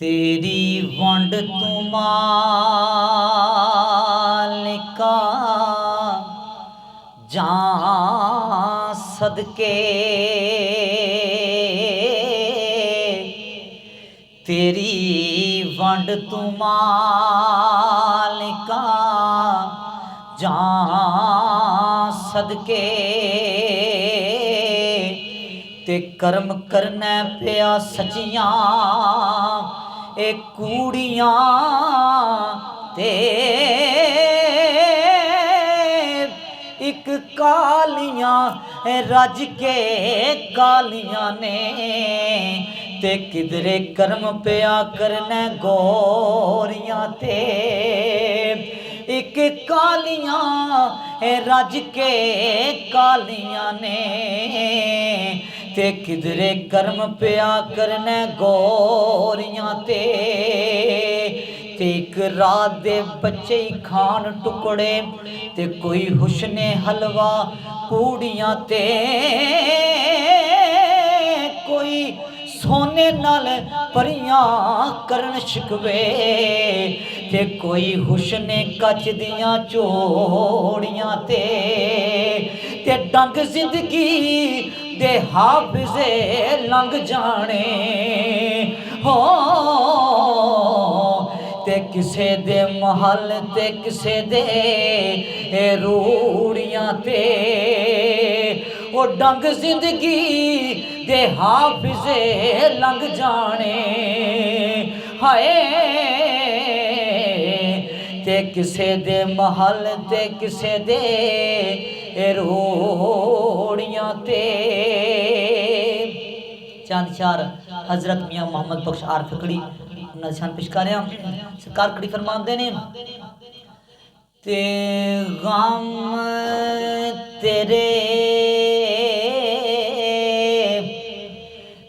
तेरी वंड तू मालिका जां सदके। तेरी वंड तू मालिका जां सदके। ते कर्म करना पिया सचियां ए कूड़ियां ते इक कालियां रज के कालियां ने। ते किधरे कर्म पिया करना गोरियां ते इक कालियां रज के कालियां ने। ते किधरे कर्म पिया करना गोरियां ते इक रात दे बच्चे ही खान टुकड़े ते कोई हुस्ने हलवा कूड़ियां ते कोई सोने नाल परियां करन शिकवे ते कोई हुस्ने कच दियां चोड़ियां ते डंग जिंदगी दे हाफिज़े लंघ जाने हो। ते किसे दे महल ते किसे दे रूड़ियां ते ओ डंग जिंदगी दे हाफिज़े लंघ जाने हाय। ते किसे दे महल ते किसे दे रोड़ियां ते। चंद शार हजरत मियाँ मोहम्मद बख्श आर फकड़ी उन्हां दी शान पेश कर रहा। सरकार कड़ी फरमाते ने ते गम तेरे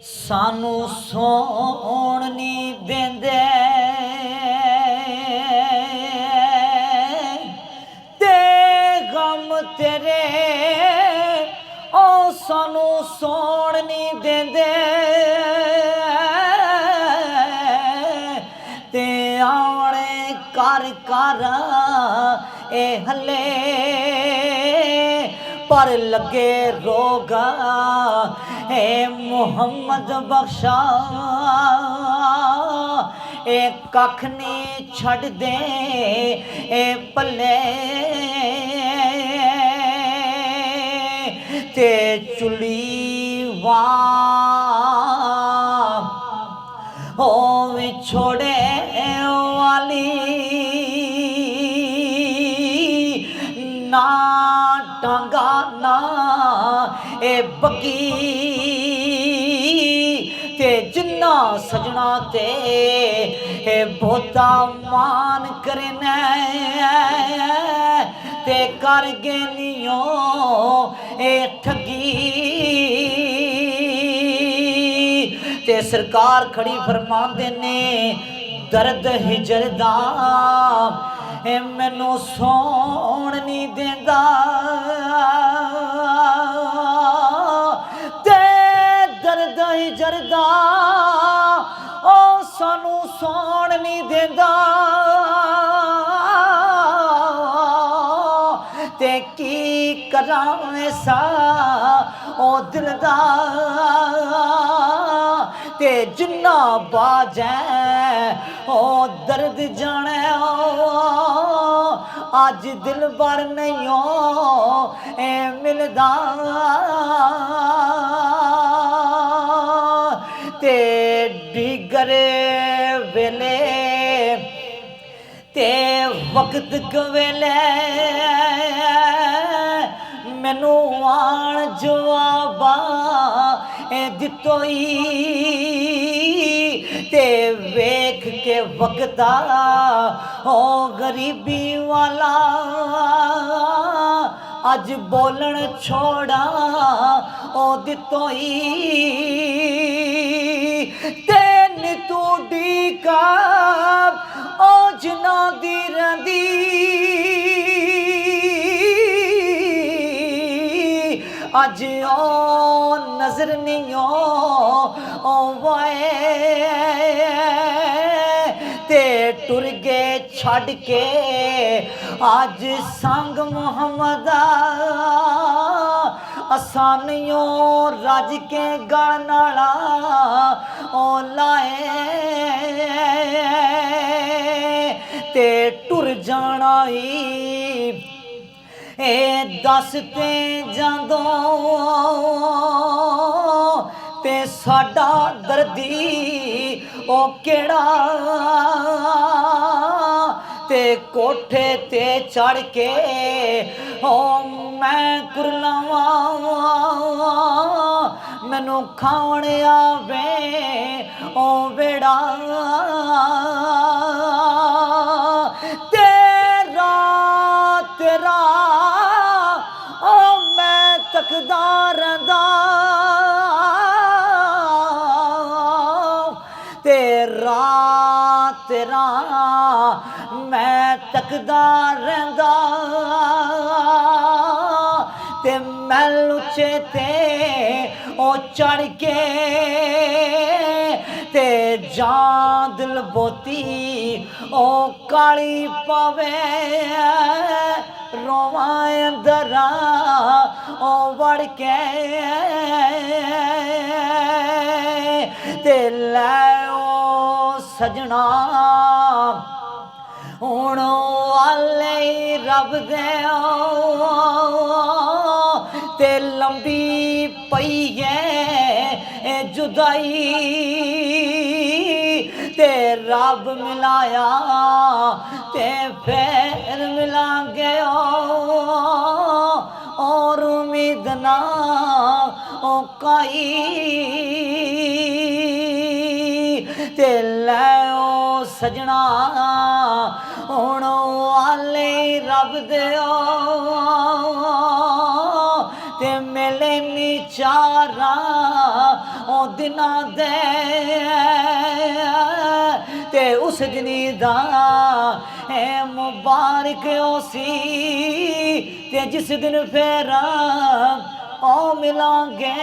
सानू सौण नहीं देंदे तेरे ओ सानू सौण नहीं देंदे ते आने कर कर ए हले पर लगे रोग ए मुहम्मद बख्शा ए कख नहीं छड़ दे ए पल्ले ते चुली हो छोड़े वाली ना टांगा ना ए बगी ते जिन्ना सजना ते बहुता मान करना ते कर गेनियो ए ठगी ते सरकार खड़ी फरमांदे ने दर्द हिजर दा मैनू सौण नहीं देंदा ते दर्द हिजर दा ओ सानू सौण नहीं देंदा ते की करां ऐसा ओ दिल दा ते जिन्ना बाजै ओ दर्द जाने अज दिल भर नहीं ए मिलदा ते डिगरे वेले ते वक्त कवेले मैनू आण जवाबा दितोई ते वेख के वक्ता ओ गरीबी वाला अज बोलन छोड़ा ओ दितोई तेन तू डीका ओ जिना दी रंदी अज ओ नजर नहीं ओ वाए ते टुर गए छड़ के आज संग मुहम्मद आसानियों रज के गल नाला ओ लाए ते टुर जाना ही ए दसते जांदों ते साडा दर्दी ओ केड़ा ते कोठे ते चढ़ के ओ मैं कुरलावा मैनू खाण आवे ओ बेड़ा तेरा तेरा ओ मैं तकदा रहिंदा तेरा तेरा मैं तकदा रहिंदा ते मैनू चेते ओ चढ़ के ते जान दिल बोती ओ काली पावे रोवां अंदरा ओ वड़ के ते लै ओ सजना हुण वाले रब दे ते लंबी पई है जुदाई ते रब मिलाया ते फिर मिलांगे और उम्मीद ना ओ काई ते लै ओ सजना हुण वाले रब दे ते मेले नी चारा ओ दिना दे ते उस दिनी दा ए मुबारक ओसी ते जिस दिन फिर ओ मिलांगे।